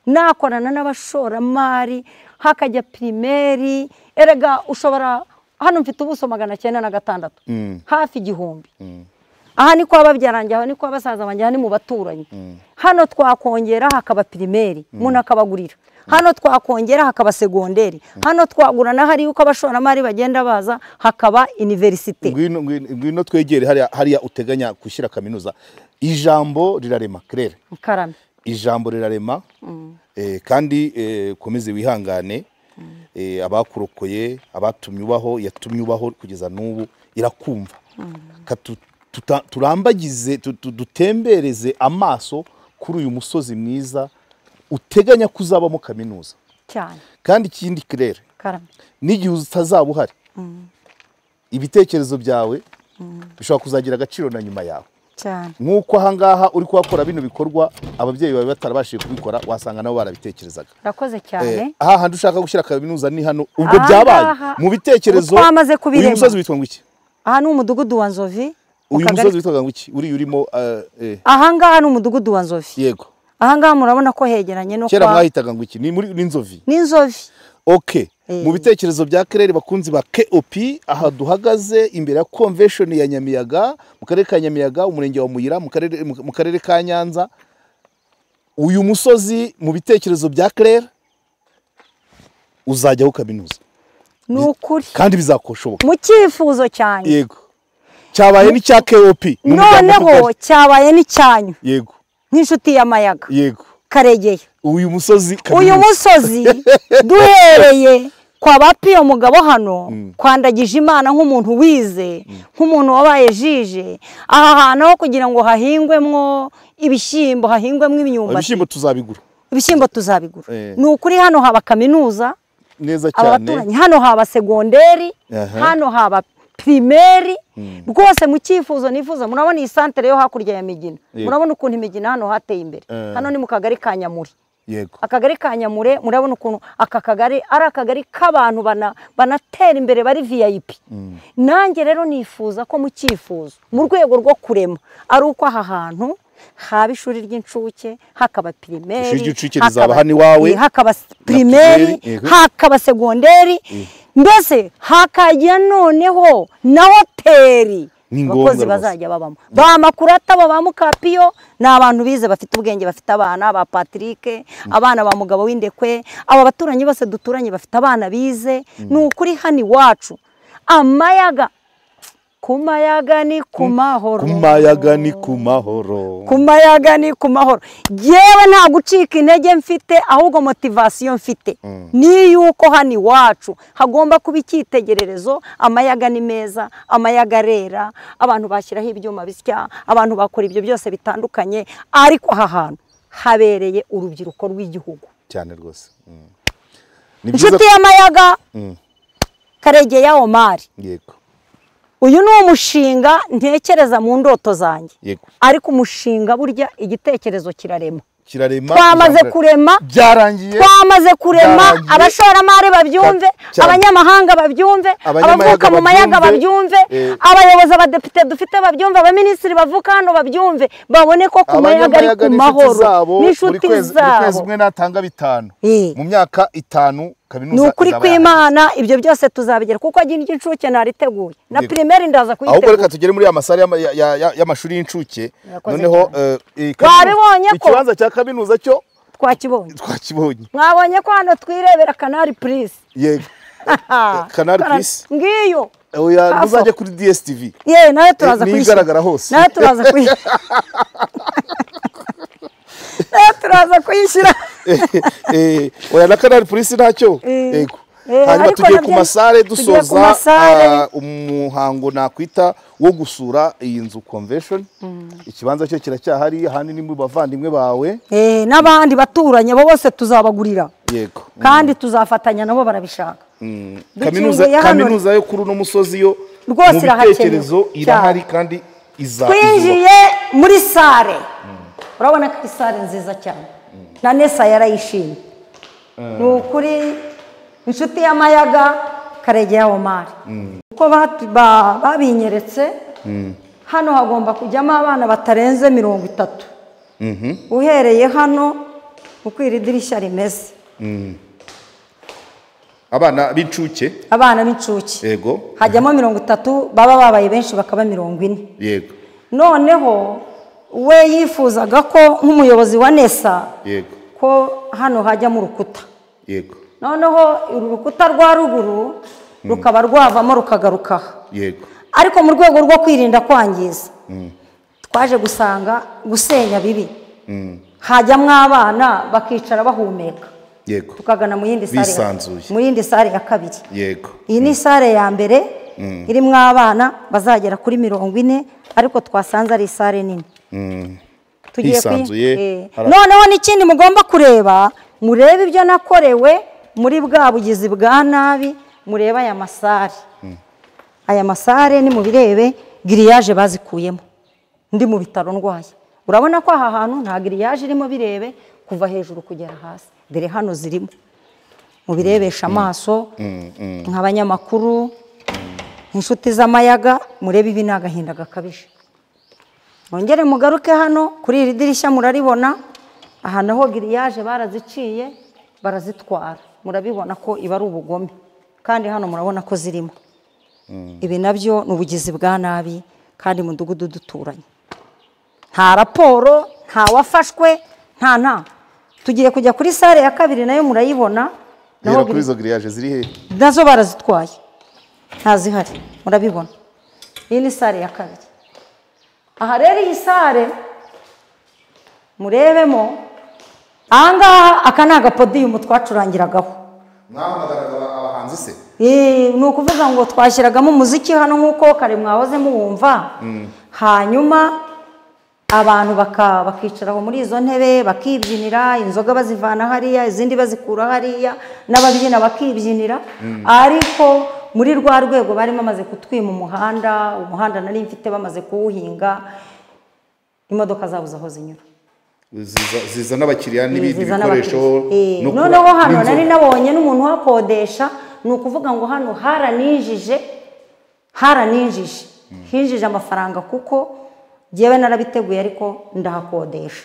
nakorana n'abashoramari, hakajya primeri. Erega ushobora hano mfite ubuso 906 hafi 1000. Aha ni kwa babyaranjye, aha ni kwa basaza banjye, aha ni mu baturanyi. Hano twakongera hakaba primeri umuntu akabagurira, hano twakongera hakaba segonderi, hano twagurana hari uko abashoramari bagenda baza hakaba universite.
Ngwino twegere hariya uteganya gushyira kaminuza. Ijambo rirarema Claire.
Karame.
Ijambo rirarema kandi komeze wihangane. abakurokoye abatumye ubaho yatumye ubaho kugeza n'ubu irakumva turambagize dutembereze amaso kuri uyu musozi mwiza uteganya kuzabamo kaminuza
cyane.
kandi ikindi kirere n'igihe utazaba uhari ibitekerezo byawe bishobora kuzagira agaciro na nyuma yawe
cyane.
nk'uko ahangaha uri kuhakora bino bikorwa ababyeyi bawe batarabashije kubikora wasanga nabo barabitekerezaga.
Urakoze cyane.
aha handi ushaka gushyira kaminuza ni hano ubwo byabaye mu bitekerezo. uyu musozi witwa ngo iki?
aha ni umudugudu wa Nzovi.
uyu musozi witwa ngo iki uri urimo?
ahangaha ni umudugudu wa Nzovi.
Yego.
ahangaha murabona ko hegeranye no
kera mwahitaga ngo iki? ni Nzovi.
ni Nzovi.
Okay. Mu bitekerezo bya Claire bakunzi ba KOP aha duhagaze imbere ya convention ya Nyamiyaga mu karere ka Nyamiyaga umurenge wa Muyira mu karere ka Nyanza. Uyu musozi mu bitekerezo bya Claire uzajyaho kaminuza.
Nukuri.
Kandi bizakoshoboka.
Mu cyifuzo cyane.
Yego. Cyabaye ni cya KOP.
Noneho cyabaye ni cyanyu.
Yego.
Nk'inshuti y'amayaga.
Yego.
Karegeye.
Uyu musozi
duhereye kwa bapiyo mugabo hano kwandagije Imana nk'umuntu wize nk'umuntu wabaye jije aha hantu ho kugira ngo hahingwemwo ibishyimbo hahingwemwo imyumbati. Ibishyimbo tuzabigura. Ni ukuri hano haba kaminuza
neza cyane.
Abaturanyi hano haba segonderi hano haba primeri rwose mu cyifuzo nifuza. Murabona iyi santere yo hakurya ya Migina. Murabona ukuntu Imigina hano hateye imbere. Hano ni mu kagari ka Nyamure.
Yego.
Akagari ka Nyamure murabona ukuntu aka kagari ari akagari k'abantu banatera imbere bari VIP. Nanjye rero nifuza ko mu cyifuzo mu rwego rwo kurema ari uko aha hantu haba ishuri ry'incuke hakaba primeri hakaba primeri hakaba segonderi mbese hakajya noneho na hoteli abakozi bazajya babamo. Ba Makurata ba Mukapiyo ni abantu bize bafite ubwenge bafite abana ba Patrick abana ba Mugabo w'Indekwe aba baturanyi bose duturanye bafite abana bize. Ni ukuri hani wacu amayaga kumayaga ni kumahoro
kumayaga ni kumahoro
kumayaga ni kumahoro. Yewe nta gucika intege mfite ahubwo motivation mfite ni yuko hani wacu hagomba kuba icyitegererezo. Amayaga ni meza amayaga rera abantu bashyiraho ibyuma bisya abantu bakora ibyo byose bitandukanye ariko aha hantu habereye urubyiruko rw'igihugu
cyane rwose.
Inshuti y'amayaga Karegeya Omar.
Yego.
Uyu ni umushinga ntekereza mu ndoto zanjye.
Yego.
Ariko umushinga burya igitekerezo kirarema.
Twamaze
kurema
byarangiye.
Twamaze kurema abashoramari babyumve abanyamahanga babyumve abavuka mu mayaga babyumve abayobozi abadepite dufite babyumve abaminisitiri bavuka hano babyumve babone ko ku mayaga ari ku mahoro n'inshuti zabo.
Kwezi umwe natanga 5 mu myaka 5 kaminuza.
Ni ukuri kw'Imana ibyo byose tuzabigera kuko agira igicuke nariteguye na primaire ndaza kuyitegura.
Ahubwo reka tugere muri amasare y'amashuri y'incuke noneho
wabibonye ko
ikibanza cya kaminuza cyo twakibonye.
Mwabonye ko hano twirebera Canal Plus.
Yego. Canal Plus
ngiyo
oya muzajye kuri DSTV.
Nayo turaza kuyishyira
nigaragara hose.
Nayo turaza kuyishyira turaza kuyishyira
oya na Canal Plus ntacyo. Yego. Hanyuma tugiye ku masare dusoza umuhango nakwita wo gusura iyi nzu convention. Ikibanza cyo kiracyahari ahandi ni mu bavandimwe bawe
n'abandi baturanye abo bose tuzabagurira.
Yego.
Kandi tuzafatanya nabo barabishaka.
Kaminuza yo kuri uno musozi yo
rwose
irahakenezo irahari kandi
twinjiye muri sare. Urabona ko sare nziza cyane na Nesa yarayishimye. Ni ukuri inshuti y'amayaga Karegeya Omar. Uko babinyeretse hano hagomba kujyamo abana batarenze 30. Uhereye hano uko iri dirishya rimeze.
Abana b'incuke.
Yego. Hajyamo 30 baba babaye benshi bakaba 40.
Yego.
Noneho we yifuzaga ko nk'umuyobozi wa Nesa
yego
ko hano hajya mu rukuta.
Yego.
Noneho urukuta rwa ruguru rukaba rwavamo rukagaruka.
Yego.
Ariko mu rwego rwo kwirinda kwangiza twaje gusanga gusenya bibi. Hajyamwe abana bakicara bahumeka.
yego
tukagana mu yindi sare
bisanzuye
mu yindi sare ya kabiri
yego
iyi ni sare ya mbere irimo abana bazagera kuri 40 ariko twasanze ari sare nini tugiye
hisanzuye
noneho n'ikindi mugomba kureba murebe ibyo nakorewe muri bwa bugizi bwa nabi mureba aya masare ni mubirebe giriyaje bazikuyemo ndi mu bitaro ndwaye urabona ko aha hantu nta giriyaje irimo birebe kuva hejuru kugera hasi dore hano zirimo mubirebesha amaso nk'abanyamakuru inshuti z'amayaga murebe ibi n'agahinda gakabije mwongere mugaruke hano kuri iri dirishya muraribona aha naho giriyaje baraziciye barazitwara murabibona ko iba ari ubugome kandi hano murabona ko zirimo ibi nabyo ni ubugizi bwa nabi kandi mu mudugudu duturanye nta raporo nta wafashwe nta tugiye kujya kuri sare ya kabiri nayo murayibona
naho kuri izo giriyaje ziri he
nazo barazitwaye ntazihari murabibona iyi ni sare ya kabiri aha rero iyi sare murebemo ahangaha aka ni agapodiyumu twacurangiragaho
mwahamagaraga abahanzi se
ni ukuvuga ngo twashyiragamo umuziki hano nk'uko kare mwahoze muwumva hanyuma abantu bakicaraho muri izo ntebe bakibyinira inzoga bazivana hariya izindi bazikura hariya n'ababyina bakibyinira ariko muri rwa rwego bari bamaze kutwima umuhanda nari mfite bamaze kuwuhinga imodoka zabuze aho zinyura
ziza n'abakiriya n'ibindi bikoresho
noneho hano nari nabonye n'umuntu uhakodesha ni ukuvuga ngo hano haranijije hinjije amafaranga kuko njyewe narabiteguye ariko ndahakodesha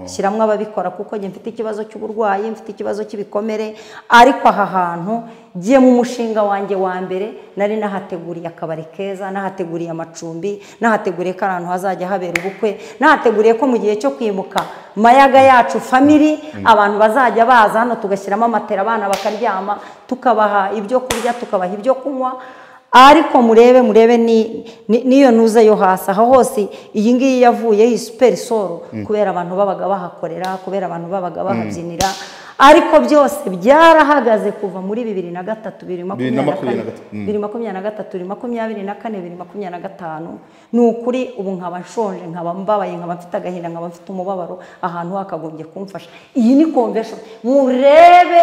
shyiramo ababikora kuko njye mfite ikibazo cy'uburwayi mfite ikibazo cy'ibikomere ariko aha hantu ngiye mu mushinga wanjye wa mbere nari nahateguriye akabari keza nahateguriye amacumbi nahateguriye ko ahantu hazajya habera ubukwe nahateguriye ko mu gihe cyo kwimuka mayaga yacu family abantu bazajya baza hano tugashyiramo amatera abana bakaryama tukabaha ibyo kurya tukabaha ibyo kunywa ariko murebe niyo ntuze yo hasi aho hose iyi ngiyi yavuye iyi super solo kubera abantu babaga bahakorera kubera abantu babaga bahabyinira ariko byose byarahagaze kuva muri 2023 2024 ni ukuri ubu nkaba nshonje nkaba mbabaye nkaba mfite agahinda nkaba mfite umubabaro ahantu hakagombye kumfasha iyi ni convention murebe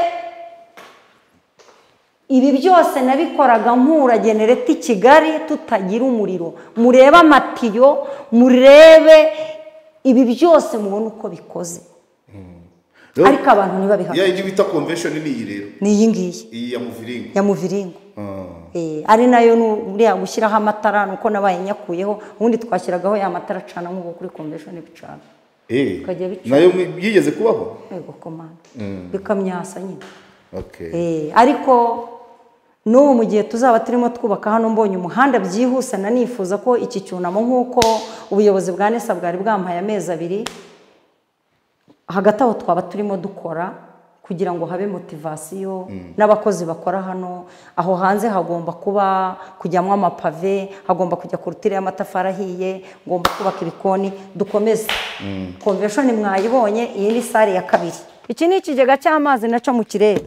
ibi byose nabikoraga nkura genereta i Kigali tutagira umuriro murebe amatiyo murebe ibi byose mubona uko bikoze ariko abantu ntibabihaka
ya bita convention ni iyi rero
ni iyi ngiyi
iyi
ya muviringo ari nayo nuriya gushyiraho amatara nuko nabaye nyakuyeho ubundi twashyiragaho ya matara acana nk'uko kuri convention bicana
nayo byigeze kubaho
yego komanda bikamyasa nyine ariko n'ubu mu gihe tuzaba turimo twubaka hano mbonye umuhanda byihuse nifuza ko iki cyunamo nk'uko ubuyobozi bwa NESA bwari bwampaye amezi 2 hagati aho twaba turimo dukora kugira ngo habe motivasiyo n'abakozi bakora hano aho hanze hagomba kuba kujyamo amapave hagomba kujya kurutire y'amatafari ahiye ngomba kubaka ibikoni dukomeze convention mwayibonye iyi ni sare ya kabiri iki ni ikigega cy'amazi naco mu kirere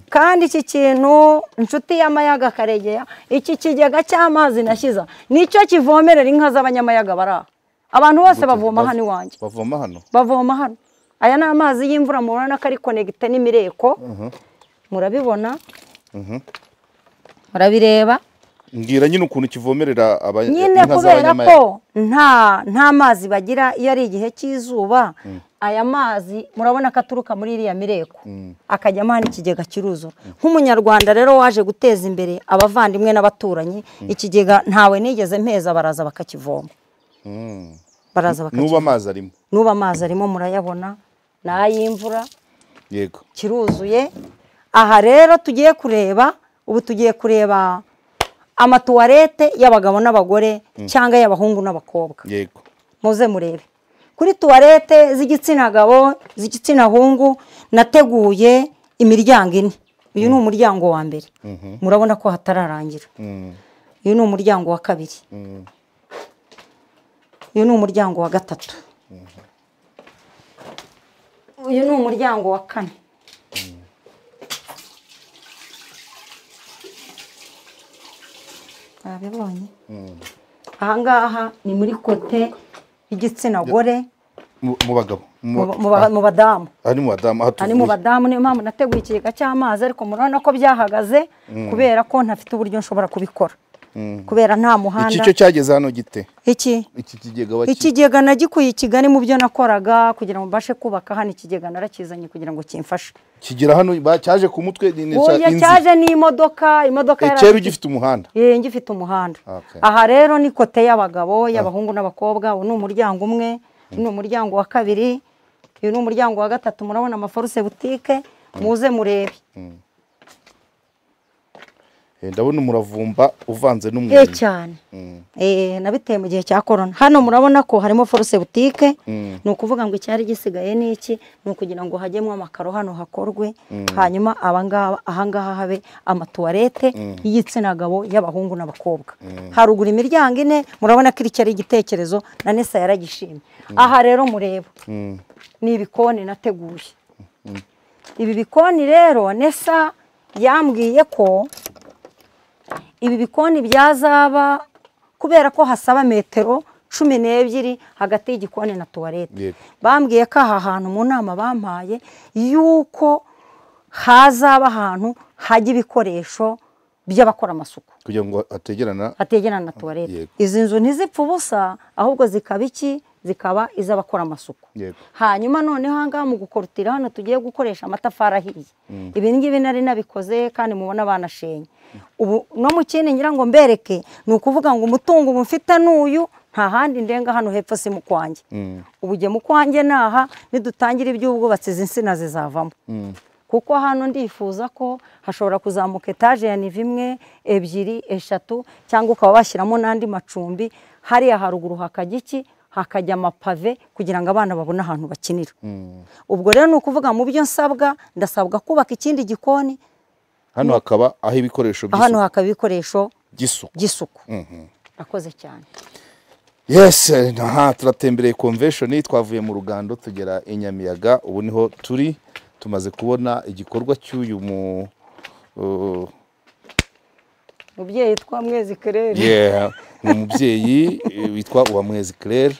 kandi iki kintu inshuti y'amayaga karegeya iki kigega cy'amazi nashyiza nicyo kivomerera inka z'abanyamayaga bara abantu bose bavoma hano iwanjye bavoma hano aya ni amazi y'imvura murabona ko ari connecte n'imireko murabibona murabireba
ngira nyine ukuntu kivomerera
nyine kubera ko nta mazi bagira iyo ari igihe cy'izuba aya mazi murabona ko aturuka muri iriya mireko akajyamo hano ikigega kiruzura nk'umunyarwanda rero waje guteza imbere abavandimwe n'abaturanyi ikigega ntawe nigeze mpeza baraza bakakivoma nuba amazi arimo murayabona n'ay'imvura
yego
kiruzuye aha rero tugiye kureba amatuwarete y'abagabo n'abagore cyangwa y'abahungu n'abakobwa
yego
muze murebe kuri tuwarete z'igitsina gabo z'igitsina hungu nateguye imiryango 4 uyu ni umuryango wa mbere murabona ko hatararangira uyu ni umuryango wa kabiri uyu ni umuryango wa gatatu uyu ni umuryango wa 4 abibonye ahangaha ni muri kote y'igitsina gore
mu bagabo
mu badamu
ari mu badamu
ari mu badamu niyo mpamvu nateguye ikigega cy'amazi ariko murabona ko byahagaze kubera ko ntafite uburyo nshobora kubikora kubera nta muhanda
iki cyo cyageze hano gite
iki
kigega
ikigega nagikuye Kigali mu byo nakoraga kugira ngo mbashe kubaka hano ikigega narakizanye kugira ngo kimfashe
kigera hano cyaje ku mutwe
oya cyaje ni imodoka
cyari gifite umuhanda
ngifite umuhanda aha rero ni kote y'abagabo y'abahungu n'abakobwa ubu ni umuryango umwe ni umuryango wa kabiri uyu ni umuryango wa gatatu murabona amaforuse butike muze murebe
ndabona umuravumba uvanze n'umwenya
cyane nabiteye mu gihe cya corona hano murabona ko harimo foruse butike ni ukuvuga ngo icyari gisigaye ni iki ni ukugira ngo hajyemo amakaro hano hakorwe hanyuma ahangaha habe amatuwarete y'igitsina gabo y'abahungu n'abakobwa haruguru imiryango ine murabona ko iri igitekerezo na Nesa yaragishimye aha rero mureba ni ibikoni nateguye ibi bikoni rero Nesa yambwiye ko ibi bikoni byazaba kubera ko hasaba metero 12 hagati y'igikoni na tuwarete bambwiye ko aha hantu mu nama bampaye yuko hazaba ahantu hajya ibikoresho by'abakora amasuku
kugira ngo
ategerana na tuwarete izi nzu ntizipfa ubusa ahubwo zikaba iz'abakora amasuku hanyuma noneho ahangaha mu gukorutira hano tugiye gukoresha amatafari ahiye ibi ngibi nari nabikoze kandi mubona banashenye ubu no mu kindi ngira ngo mbereke ni ukuvuga ngo umutungo ubu mfite n'uyu nta handi ndenga hano hepfo si mu kwanjye ubu ujye mu kwanjye naha nidutangira iby'ubwubatsi izi nsina zizavamo kuko hano ndifuza ko hashobora kuzamuka etaje ya niva imwe ebyiri eshatu cyangwa ukaba washyiramo n'andi macumbi hariya haruguru hakajya iki hakajya amapave kugira ngo abana babone ahantu bakinira ubwo rero ni ukuvuga mu byo ndasabwa kubaka ikindi gikoni
hano hakaba aho ibikoresho
by'isuku akoze cyane
turatembereye convention twavuye mu Rugando tugera i Nyamiyaga ubu niho turi tumaze kubona igikorwa cy'uyu
mubyeyi witwa Mwezi Claire
ni umubyeyi witwa Uwamwezi Claire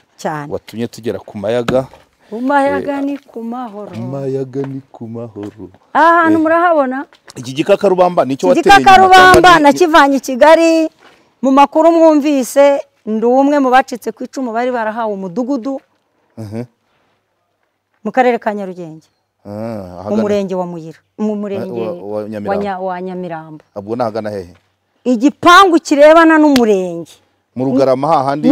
watumye tugera ku mayaga
Umayaga ni ku mahoro
aha
hantu murahabona
iki gikakarubamba nicyo wateye
igikakarubamba nakivanye i Kigali mu makuru mwumvise ndi umwe mu bacitse ku icumu bari barahawe umudugudu mu karere ka Nyarugenge mu murenge wa Muyira mu murenge wa Nyamirambo
abwo nahagana hehe
igipangu kirebana n'umurenge
mu Rugarama hahandi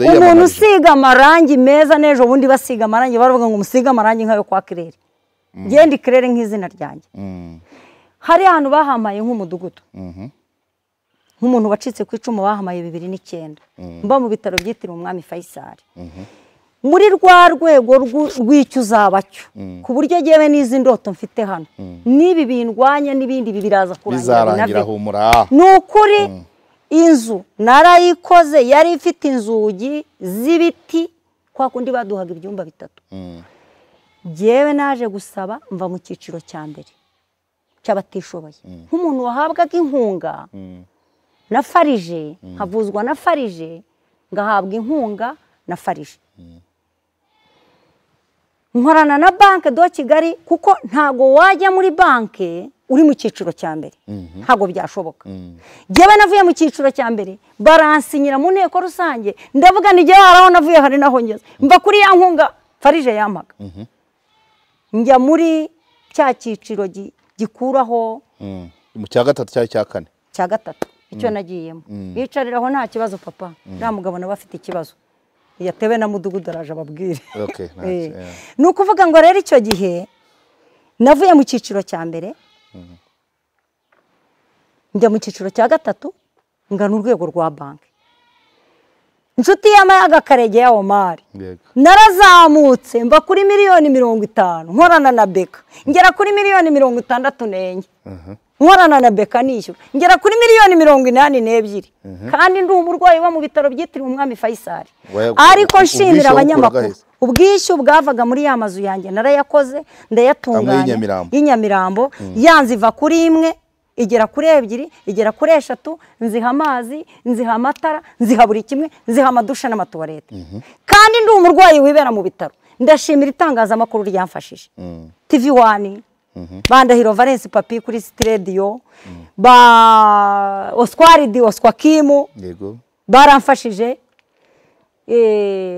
umuntu usiga amarangi meza n'ejo bundi basiga amarangi baravuga ngo umusiga amarangi nkayo kwa Claire ngende Claire nk'izina ryanjye hari ahantu bahamaye nk'umudugudu nk'umuntu wacitse ku icumu bahamaye 2009 mba mu bitaro byitiriwe Umwami Faisal muri rwa rwego rw'icyo uzabacyo ku buryo yewe n'izi ndoto mfite hano nibi bindwanya n'ibindi biraza
kurangira humura
ni ukuri inzu narayikoze yari ifite inzugi z'ibiti kwa kundi baduhaga ibyumba 3 yewe naje gusaba mva mu cyiciro cya mbere cy'abatishoboye nk'umuntu wahabwaga inkunga na farije havuzwa na farije ngahabwa inkunga na farije nkorana na banke do Kigali kuko ntago wajya muri banke uri mu cyiciro cya mbere ntago byashoboka yewe navuye mu cyiciro cya mbere baransinyira mu nteko rusange ndavuga ni gihe haraho navuye hari naho ngeze mva kuri ya nkunga farije yamaga njya muri cya cyiciro gikuraho
mu cya gatatu cyari cya kane
cya gatatu icyo nagiyemo yicariraho nta kibazo papa nta mugabo nawe afite ikibazo yatewe na mudugudu araje ababwire ni ukuvuga ngo rero icyo gihe navuye mu cyiciro cya mbere njya mu cyiciro cya gatatu ngana urwego rwa banki inshuti y'amayaga Karege ya Omar narazamutse mba kuri miliyoni 50 nkorana na Beka ngera kuri miliyoni 64 nkorana na Beka nishyura ngera kuri miliyoni 82 kandi ndi umurwayi wa mu bitaro byitiriwe Umwami Faisal ariko nshimira abanyamakuru ubwishyu bwavaga muri ya mazu yanjye narayakoze ndayatunganya y'inyamirambo yanze iva kuri imwe igera kuri 2 igera kuri 3 nziha amazi nziha amatara nziha buri kimwe nziha amadusha n'amatuwarete kandi ndi umurwayi wibera mu bitaro ndashimira itangazamakuru ryamfashije TV1 Bandahiro Valence Papi kuri Radio ba Osquaridi Osquakimu
yego
baramfashije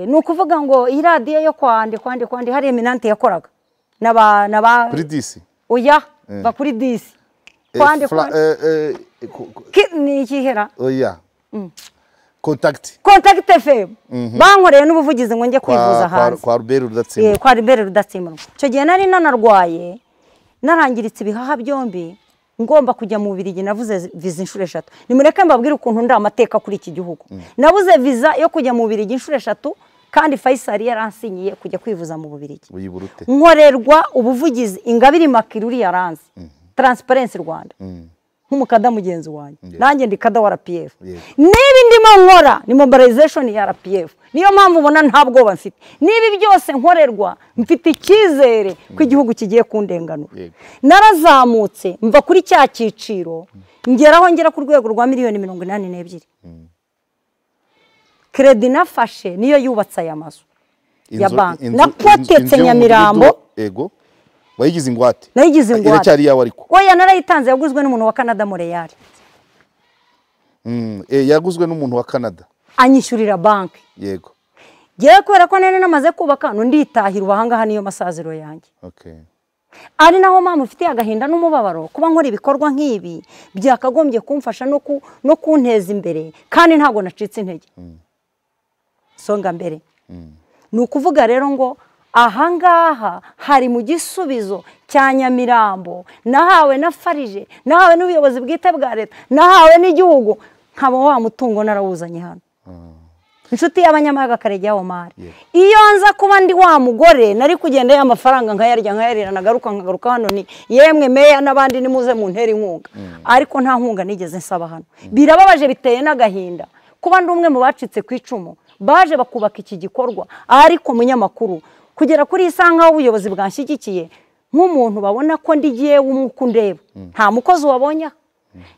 nukuvuga ngo iyi radio yo kwande hari eminante yakoraga naba
kuri disi
oya bakuri disi kwande ni ikihera
oya Contact
FM bankoreye n'ubuvugizi ngo nje kwivuza hanze
kwa Rubere Rudatsimburwa
kwa Rubere Rudatsimburwa cyo gihe nari nanarwaye narangiritse ibihaha byombi ngomba kujya mu Bubiligi navuze visa inshuro 3 nimureke mbabwire ukuntu nda amateka kuri iki gihugu nabuze visa yo kujya mu Bubiligi inshuro 3 kandi Faisal yaransinyiye kujya kwivuza mu Bubiligi nkorerwa ubuvugizi Ingabire Makiruri yaranze Transparency Rwanda nk'umukada mugenzi wanjye nanjye ndi kada wa RPF niba ndimo nkora ni mobilization ya RPF niyo mpamvu ubona nta bwoba mfite niba byose nkorerwa mfite icyizere ko igihugu kigiye kundenganura narazamutse mva kuri cya cyiciro ngera ku rwego rwa miliyoni 82 credit nafashe niyo yubatse aya mazu ya banki nakotetse Nyamirambo
ego wayigize ingwate
nayigize ingwate
iracyari yawe ariko
oya narayitanze yaguzwe n'umuntu wa Canada Montreal
yaguzwe n'umuntu wa Canada
anyishyurira banki
yego
giye kwera ko nene namaze kubaka no nditahira ubahanga niyo masaziro yanjye
okay
ari naho mama ufite agahinda n'umubabaro kuba nkora ibikorwa nk'ibi byakagombye kumfasha no kunteza imbere kandi ntago nacitse intege songa mbere nukuvuga rero ngo ahangaha hari mu gisubizo cya Nyamirambo nahawe na Farije nahawe n'ubuyobozi bwite bwa leta nahawe n'igihugu nkaba wa mutungo narawuzanye hano inshuti y'abanyamaga Karegeya Omar iyo nza kuba ndi wa mugore nari kugenda y'amafaranga nkayarira nkagaruka hano ni yemwe meya n'abandi nimuze mu ntera inkunga ariko nta nkunga nigeze nsaba hano birababaje biteye n'agahinda kuba ndi umwe mu bacitse ku icumu baje bakubaka iki gikorwa ariko munyamakuru kugera kuri isanga ubuyobozi bwanshyigikiye nk'umuntu babona ko ndigiye w'umuko ndeba nta mukozi wabonye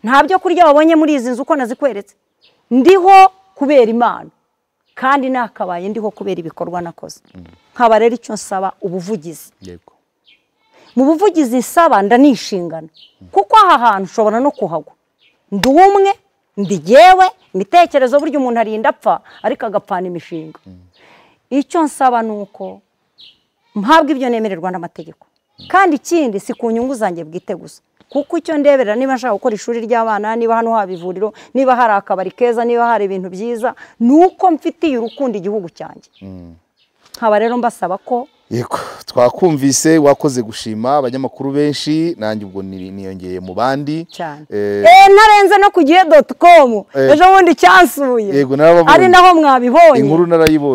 nta byo kurya wabonye muri izi nzu uko nazikweretse ndiho kubera Imana kandi nakabaye ndiho kubera ibikorwa nakoze nkaba rero icyo nsaba ubuvugizi
yego
mu buvugizi nsaba ndanishingana kuko aha hantu ushobora no kuhagwa ndi umwe ndigewe imitekerezo buryo umuntu arinda apfa ariko agapfana imishinga icyo nsaba nuko mpabwa ibyo nemererwa n'amategeko kandi ikindi si ku nyungu zanjye bwite gusa kuko icyo ndeberera niba nshaka gukora ishuri ry'abana niba hano haba ivuriro niba hari akabari keza niba hari ibintu byiza nuko mfitiye urukundo igihugu cyanjye nkaba rero mbasaba ko
yego twakumvise wakoze gushima abanyamakuru benshi nanjye ubwo niyongeye mu bandi
narenze no kugihe.com ejo bundi cyansuye
yego narababonye
ari naho mwabibonye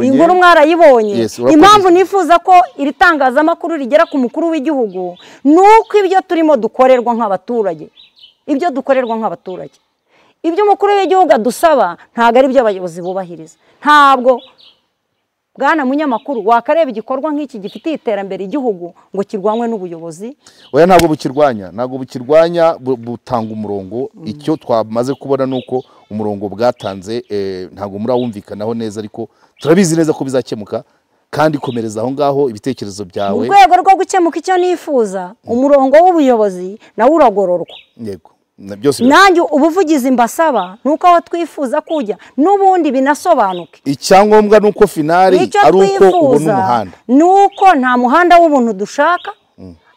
inkuru
mwarayibonye impamvu nifuza ko iri tangazamakuru rigera ku mukuru w'igihugu nuko ibyo turimo dukorerwa nk'abaturage ibyo umukuru w'igihugu adusaba ntago ari byo abayobozi bubahiriza ntabwo bwana munyamakuru wakareba igikorwa nk'iki gifitiye iterambere igihugu ngo kirwanywe n'ubuyobozi
oya ntabwo bukirwanya butanga umurongo icyo twamaze kubona nuko umurongo bwatanze ntabwo murawumvikanaho neza ariko turabizi neza ko bizakemuka kandi komereza aho ngaho ibitekerezo byawe
mu rwego rwo gukemuka icyo nifuza umurongo w'ubuyobozi nawe uragororwa
yego
nanjye ubuvugizi mbasaba nuko aho twifuza kujya n'ubundi binasobanuke
icyangombwa nuko finali ari uko ubona umuhanda
nuko nta muhanda w'ubuntu dushaka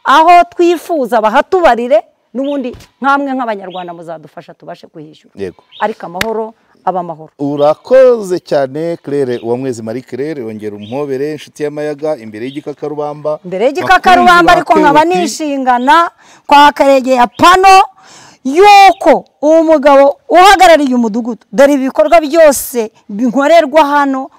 aho twifuza bahatubarire n'ubundi nkamwe nk'abanyarwanda muzadufasha tubashe kuhishyura
yego
ariko amahoro abamahoro
urakoze cyane Claire Uwamwezi Marie Claire wongera umpobere inshuti y'amayaga imbere y'igikakarubamba
ariko nkaba nishingana kwa Karegeya pano yuko uwo mugabo uhagarariye umudugudu dore ibikorwa byose binkorerwa hano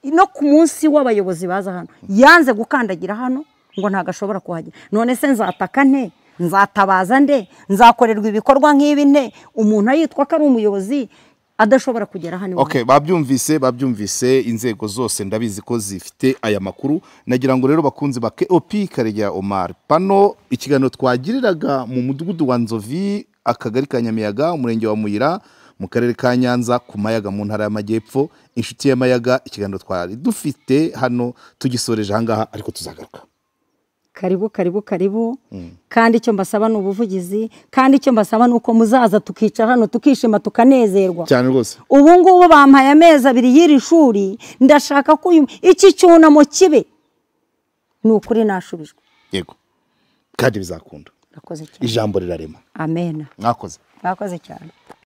no ku munsi w'abayobozi baza hano yanze gukandagira hano ngo ntagashobora kuhagera none se nzataka nte nzatabaza nde nzakorerwa ibikorwa nk'ibi nte umuntu ayitwa ko ari umuyobozi adashobora kugera hano
okay babyumvise inzego zose ndabizi ko zifite aya makuru nagira ngo rero bakunze ba KOP Karegeya Omar pano ikiganiro twagiriraga mu mudugudu wa Nzovi akagari ka Nyamiyaga, umurenge wa Muyira, mu karere ka Nyanza, ku Mayaga mu ntara y'Amajyepfo. Inshuti y'Amayaga, ikiganiro twari dufite hano tugisoreje ahangaha, ariko tuzagaruka.
Karibu kandi icyo mbasaba ni ubuvugizi, kandi icyo mbasaba ni uko muzaza tukicara hano tukishima tukanezerwa
Cyane rwose.
Ubu ngubu bampaye amezi 2 y'iri shuri, ndashaka ko iki cyunamo kibe ni ukuri nashubijwe.
Yego, kandi bizakunda.
Nakoze cyane.
Ijambo rirarema.
Amen.
Mwakoze
Cyane.